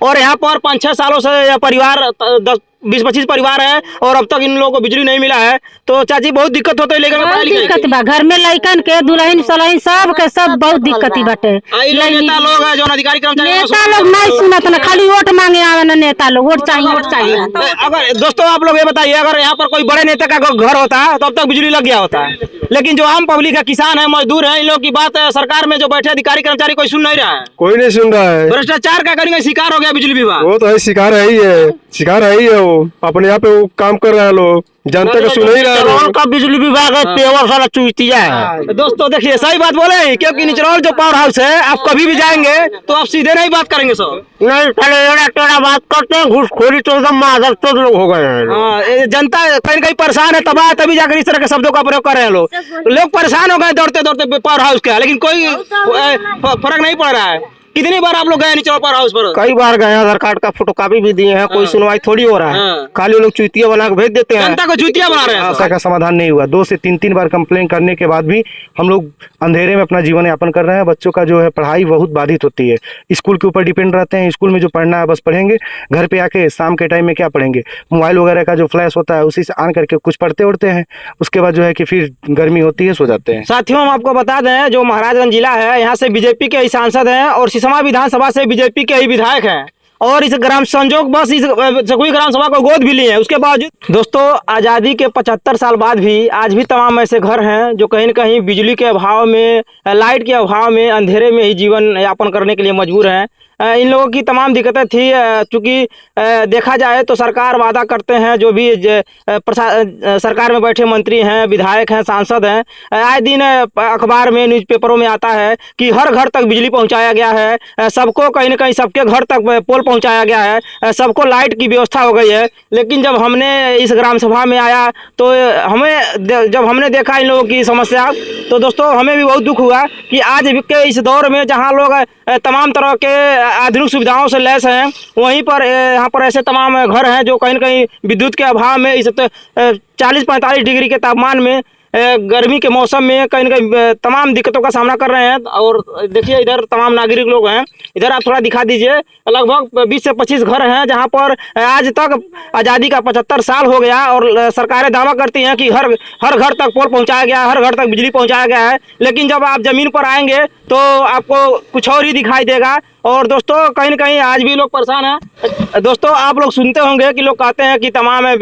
और यहाँ पर 5-6 सालों से परिवार 20-25 परिवार है और अब तक इन लोगों को बिजली नहीं मिला है। तो चाची बहुत दिक्कत होता है लेकिन बहुत दिक्कत बा, घर में लइकन के दुल्हन सलहन सब के सब बहुत दिक्कत बाटे। नेता लोग है जो अधिकारी कर्मचारी नेता लोग नहीं सुनत ना, खाली वोट मांगे आवे ना नेता लोग, वोट चाहिए। अगर दोस्तों आप लोग ये बताइए, अगर यहाँ पर कोई बड़े नेता का घर होता तो अब तक बिजली लग गया होता, लेकिन जो आम पब्लिक है, किसान है, मजदूर है, इन लोग की बात सरकार में जो बैठे अधिकारी कर्मचारी कोई सुन नहीं रहा है। कोई नहीं सुन रहा है। भ्रष्टाचार का करेंगे शिकार हो गया बिजली विभाग। वो तो है, शिकार है ही है, शिकार है ही है। वो अपने यहाँ पे वो काम कर रहे हैं लोग, जनता का सुन ही रहा है। का बिजली विभाग है पेवर साला चूतिया है। दोस्तों देखिए सही बात बोले, क्योंकि निचरौल जो पावर हाउस है, आप कभी भी जाएंगे तो आप सीधे नहीं बात करेंगे सब, नहीं टेढ़ा बात करते हैं, घूसखोरी तो एकदम माधव तो लोग हो गए हैं। जनता कहीं कहीं परेशान है, तबाह है, तभी जाकर इस तरह के शब्दों का प्रयोग कर रहे हैं लोग परेशान हो गए दौड़ते दौड़ते पावर हाउस का, लेकिन कोई फर्क नहीं पड़ रहा है। कितनी बार आप लोग गए निचरौल पावर हाउस पर? कई बार गए, आधार कार्ड का फोटोकॉपी भी दिए हैं, कोई सुनवाई थोड़ी हो रहा है। खाली लोग चुतिया बना के भेज देते हैं, जनता को चुतिया बना रहे हैं। ऐसा का समाधान नहीं हुआ। 2 से 3 बार कंप्लेन करने के बाद भी हम लोग अंधेरे में अपना जीवन यापन कर रहे हैं। बच्चों का जो है पढ़ाई बहुत बाधित होती है, स्कूल के ऊपर डिपेंड रहते हैं। स्कूल में जो पढ़ना है बस पढ़ेंगे, घर पे आके शाम के टाइम में क्या पढ़ेंगे, मोबाइल वगैरह का जो फ्लैश होता है उसी से ऑन करके कुछ पढ़ते उड़ते हैं, उसके बाद जो है कि फिर गर्मी होती है, सो जाते हैं। साथियों हम आपको बता दें, जो महाराजगंज जिला है, यहाँ से बीजेपी के ही सांसद हैं और सिसमा विधानसभा से बीजेपी के ही विधायक हैं, और इस ग्राम संजोग बस इस सकुई ग्राम सभा को गोद भी लिए हैं। उसके बावजूद दोस्तों आज़ादी के 75 साल बाद भी आज भी तमाम ऐसे घर हैं जो कहीं न कहीं बिजली के अभाव में, लाइट के अभाव में, अंधेरे में ही जीवन यापन करने के लिए मजबूर हैं। इन लोगों की तमाम दिक्कतें थी, चूँकि देखा जाए तो सरकार वादा करते हैं, जो भी सरकार में बैठे मंत्री हैं, विधायक हैं, सांसद हैं, आए दिन अखबार में, न्यूज़पेपरों में आता है कि हर घर तक बिजली पहुंचाया गया है, सबको कहीं न कहीं सबके घर तक पोल पहुंचाया गया है, सबको लाइट की व्यवस्था हो गई है। लेकिन जब हमने इस ग्राम सभा में आया तो जब हमने देखा इन लोगों की समस्या, तो दोस्तों हमें भी बहुत दुख हुआ कि आज के इस दौर में जहाँ लोग तमाम तरह के आधुनिक सुविधाओं से लैस हैं, वहीं पर यहाँ पर ऐसे तमाम घर हैं जो कहीं न कहीं विद्युत के अभाव में इस 40-45 डिग्री के तापमान में, गर्मी के मौसम में कहीं न कहीं तमाम दिक्कतों का सामना कर रहे हैं। और देखिए इधर तमाम नागरिक लोग हैं, इधर आप थोड़ा दिखा दीजिए, लगभग 20 से 25 घर हैं जहां पर आज तक आज़ादी का 75 साल हो गया और सरकारें दावा करती हैं कि हर घर तक पोल पहुंचाया गया है, हर घर तक बिजली पहुंचाया गया है, लेकिन जब आप ज़मीन पर आएंगे तो आपको कुछ और ही दिखाई देगा। और दोस्तों कहीं न कहीं आज भी लोग परेशान हैं। दोस्तों आप लोग सुनते होंगे कि लोग कहते हैं कि तमाम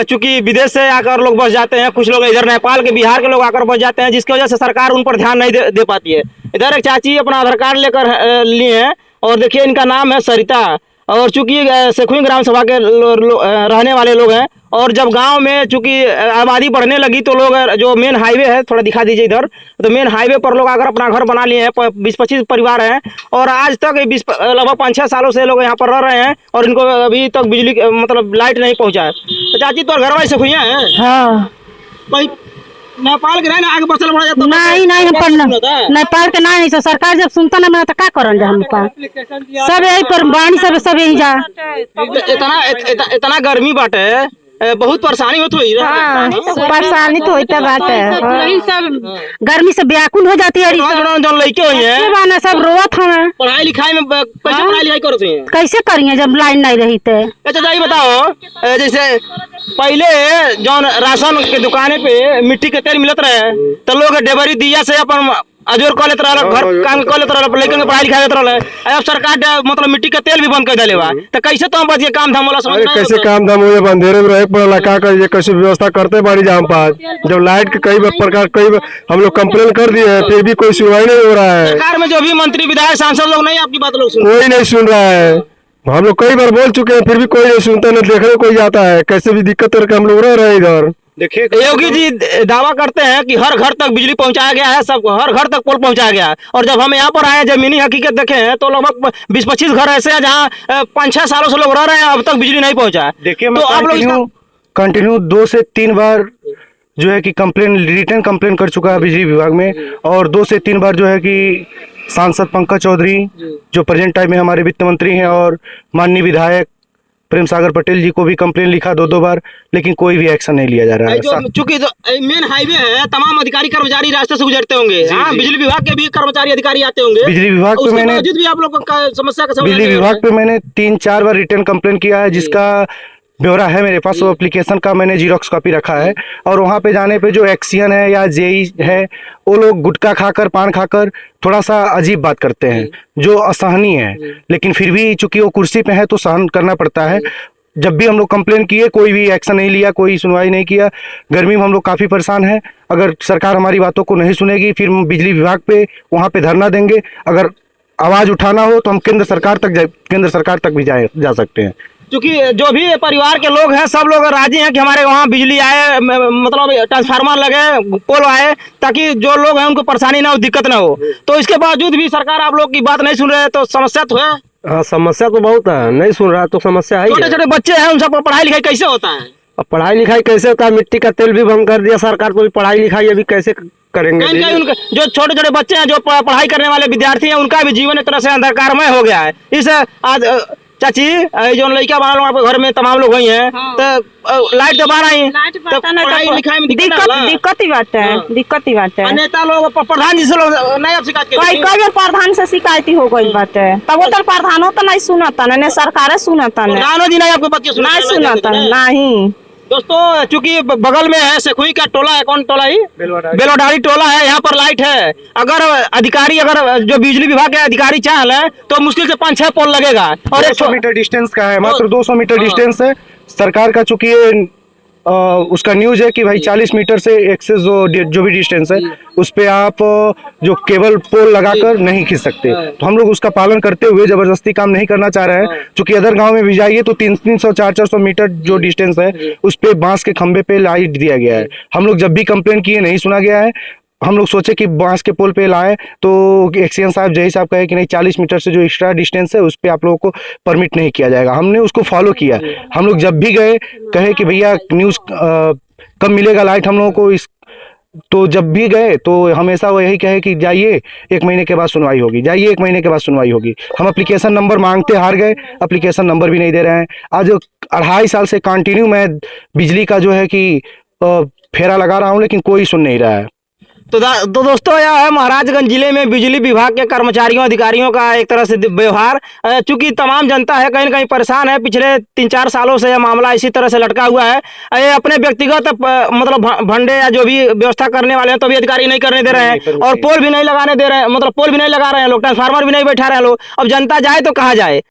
चूँकि विदेश से आकर लोग बस जाते हैं, कुछ लोग इधर नेपाल के, बिहार के लोग आकर बस जाते हैं, जिसकी वजह से सरकार उन पर ध्यान नहीं दे पाती है। इधर एक चाची अपना आधार कार्ड लेकर लिए हैं और देखिए इनका नाम है सरिता, और चूँकि सेखुई ग्राम सभा के रहने वाले लोग हैं। और जब गांव में चूँकि आबादी बढ़ने लगी तो लोग, जो मेन हाईवे है, थोड़ा दिखा दीजिए इधर, तो मेन हाईवे पर लोग आकर अपना घर बना लिए हैं। 20-25 परिवार हैं और आज तक लगभग 5-6 सालों से लोग यहाँ पर रह रहे हैं और इनको अभी तक बिजली मतलब लाइट नहीं पहुँचा है। तो चाची तो घर वाली सेखुइया है? हाँ। नेपाल के आगे बचल बढ़ा जाता नहीं नेपाल के नहीं, सरकार जब सुनता ना तो क्या करल जा, हम सब यही पर बानी सब यही जा। इतना गर्मी बाटे, बहुत परेशानी होती है। हाँ, परेशानी तो होता बात है, सब गर्मी से व्याकुल हो जाती है। लड़के हुई है सब रोवत हमें, पढ़ाई लिखाई में कैसे पढ़ाई लिखाई करते हैं, कैसे करिए जब लाइन नहीं रही थे। अच्छा ये बताओ, जैसे पहले जो राशन के दुकाने पे मिट्टी के तेल मिलत रहे तो लोग डेबरी दिया से अपन अजोर कर लेते रहा, घर काम कर लेते रहा, लेकिन पढ़ाई लिखाई देते रहा। अब सरकार मतलब मिट्टी का तेल भी बंद कर दिले बा, तो कैसे तो बच ये काम धाम वाला समझ कैसे काम धाम हो, अंधेरे में रहे पड़ला, क्या करिए, कैसे व्यवस्था करते बाड़ी जहाँ पास। जब लाइट के कई प्रकार हम लोग कंप्लेन कर दिए हैं, फिर भी कोई सुनवाई नहीं हो रहा है। सरकार में जो भी मंत्री विधायक सांसद लोग नहीं आपकी बात लोग कोई नहीं सुन रहा है। हम लोग कई बार बोल चुके हैं, फिर भी कोई नहीं सुनता, नहीं देखने कोई जाता है। कैसे भी दिक्कत करके हम लोग रह रहे हैं इधर। देखिए योगी जी दावा करते हैं कि हर घर तक बिजली पहुंचाया गया है, सबको हर घर तक पोल पहुंचाया गया है, और जब हम यहाँ पर आए जमीनी हकीकत देखें तो लगभग 20-25 घर ऐसे हैं जहाँ 5-6 सालों से लोग रह रहे हैं, अब तक बिजली नहीं पहुंचा। देखिए तो आप लोग कंटिन्यू 2 से 3 बार जो है कि रिटर्न कंप्लेन कर चुका है बिजली विभाग में, और 2 से 3 बार जो है कि सांसद पंकज चौधरी जो प्रेजेंट टाइम में हमारे वित्त मंत्री हैं और माननीय विधायक प्रेम सागर पटेल जी को भी कंप्लेन लिखा 2-2 बार, लेकिन कोई भी एक्शन नहीं लिया जा रहा है। जो चूंकि मेन हाईवे है, तमाम अधिकारी कर्मचारी रास्ते से गुजरते होंगे। हाँ, बिजली विभाग के भी कर्मचारी अधिकारी आते होंगे। बिजली विभाग पे उसके मैंने बावजूद भी आप लोगों का समस्या का समाधान बिजली नहीं हो रहा विभाग पे मैंने 3-4 बार रिटर्न कंप्लेन किया है, जिसका ब्यौरा है मेरे पास। वो एप्लीकेशन का मैंने जीरोक्स कॉपी रखा है। और वहाँ पे जाने पे जो एक्सियन है या जेई है, वो लोग गुटखा खाकर, पान खाकर थोड़ा सा अजीब बात करते हैं, जो असहनीय है। लेकिन फिर भी चूंकि वो कुर्सी पे है तो सहन करना पड़ता है। जब भी हम लोग कंप्लेन किए, कोई भी एक्शन नहीं लिया, कोई सुनवाई नहीं किया। गर्मी में हम लोग काफ़ी परेशान हैं। अगर सरकार हमारी बातों को नहीं सुनेगी, फिर हम बिजली विभाग पे वहाँ पे धरना देंगे। अगर आवाज़ उठाना हो तो हम केंद्र सरकार तक भी जा सकते हैं। क्योंकि जो भी परिवार के लोग हैं, सब लोग राजी हैं कि हमारे वहाँ बिजली आए, मतलब ट्रांसफार्मर लगे, पोल आए, ताकि जो लोग हैं उनको परेशानी ना हो, दिक्कत ना हो। तो इसके बावजूद भी सरकार आप लोग की बात नहीं सुन रहे है, तो समस्या तो है। हाँ, समस्या तो बहुत है, नहीं सुन रहा तो समस्या है। छोटे छोटे बच्चे हैं, उन सबको पढ़ाई लिखाई कैसे होता है? अब पढ़ाई लिखाई कैसे होता है? मिट्टी का तेल भी बंद कर दिया सरकार, तो पढ़ाई लिखाई अभी कैसे करेंगे? कहीं कहीं उनके जो छोटे छोटे बच्चे हैं, जो पढ़ाई करने वाले विद्यार्थी हैं, उनका भी जीवन एक तरह से अंधकारमय हो गया है। इस आज चाची, जो लड़का बना लोग घर में तमाम लोग वही हैं, तो लाइट तो बाहर आई, तो पढ़ाई लिखाई में दिक्कत ही बात है, दिक्कत ही बात है। नेता लोग, प्रधान जी से लोग नहीं आप शिकायत कई बार प्रधान से शिकायत हो गई बात है, तब वो तो प्रधानों तो नहीं सुनता, नहीं सरकार सुनता, प्रधानों जी नहीं आपको बात नहीं सुनता, नहीं। दोस्तों, चूंकि बगल में है सेखुई का टोला है, कौन टोला ही? बेलोडारी टोला है। यहाँ पर लाइट है। अगर अधिकारी, अगर जो बिजली विभाग के अधिकारी चाह ले तो मुश्किल से 5-6 पोल लगेगा। और 200 मीटर डिस्टेंस का है, मात्र 200 मीटर डिस्टेंस है सरकार का। चूंकि ये उसका न्यूज है कि भाई 40 मीटर से एक्सेस जो भी डिस्टेंस है, उस पे आप जो केबल पोल लगाकर नहीं खींच सकते। तो हम लोग उसका पालन करते हुए जबरदस्ती काम नहीं करना चाह रहे हैं। चूंकि अदर गांव में भी जाइए तो 300, 400 मीटर जो डिस्टेंस है, उस पे बांस के खंबे पे लाइट दिया गया है। हम लोग जब भी कंप्लेन किए, नहीं सुना गया है। हम लोग सोचे कि बांस के पोल पे लाए, तो एक्सीएन साहब, जय साहब कहे कि नहीं, 40 मीटर से जो एक्स्ट्रा डिस्टेंस है उस पे आप लोगों को परमिट नहीं किया जाएगा। हमने उसको फॉलो किया। हम लोग जब भी गए, कहे कि भैया न्यूज़ कब मिलेगा लाइट हम लोगों को, तो जब भी गए तो हमेशा वो यही कहे कि जाइए 1 महीने के बाद सुनवाई होगी, जाइए 1 महीने के बाद सुनवाई होगी। हम एप्लीकेशन नंबर मांगते हार गए, एप्लीकेशन नंबर भी नहीं दे रहे हैं। आज 2.5 साल से कंटिन्यू मैं बिजली का जो है कि फेरा लगा रहा हूँ, लेकिन कोई सुन नहीं रहा है। तो दोस्तों, यह है महाराजगंज जिले में बिजली विभाग के कर्मचारियों, अधिकारियों का एक तरह से व्यवहार। चूंकि तमाम जनता है कहीं न कहीं परेशान है। पिछले 3-4 सालों से यह मामला इसी तरह से लटका हुआ है। ये अपने व्यक्तिगत मतलब भंडे या जो भी व्यवस्था करने वाले हैं, तो भी अधिकारी नहीं करने दे रहे हैं, और पोल भी नहीं लगाने दे रहे हैं, मतलब पोल भी नहीं लगा रहे हैं लोग, ट्रांसफार्मर भी नहीं बैठा रहे हैं लोग। अब जनता जाए तो कहाँ जाए?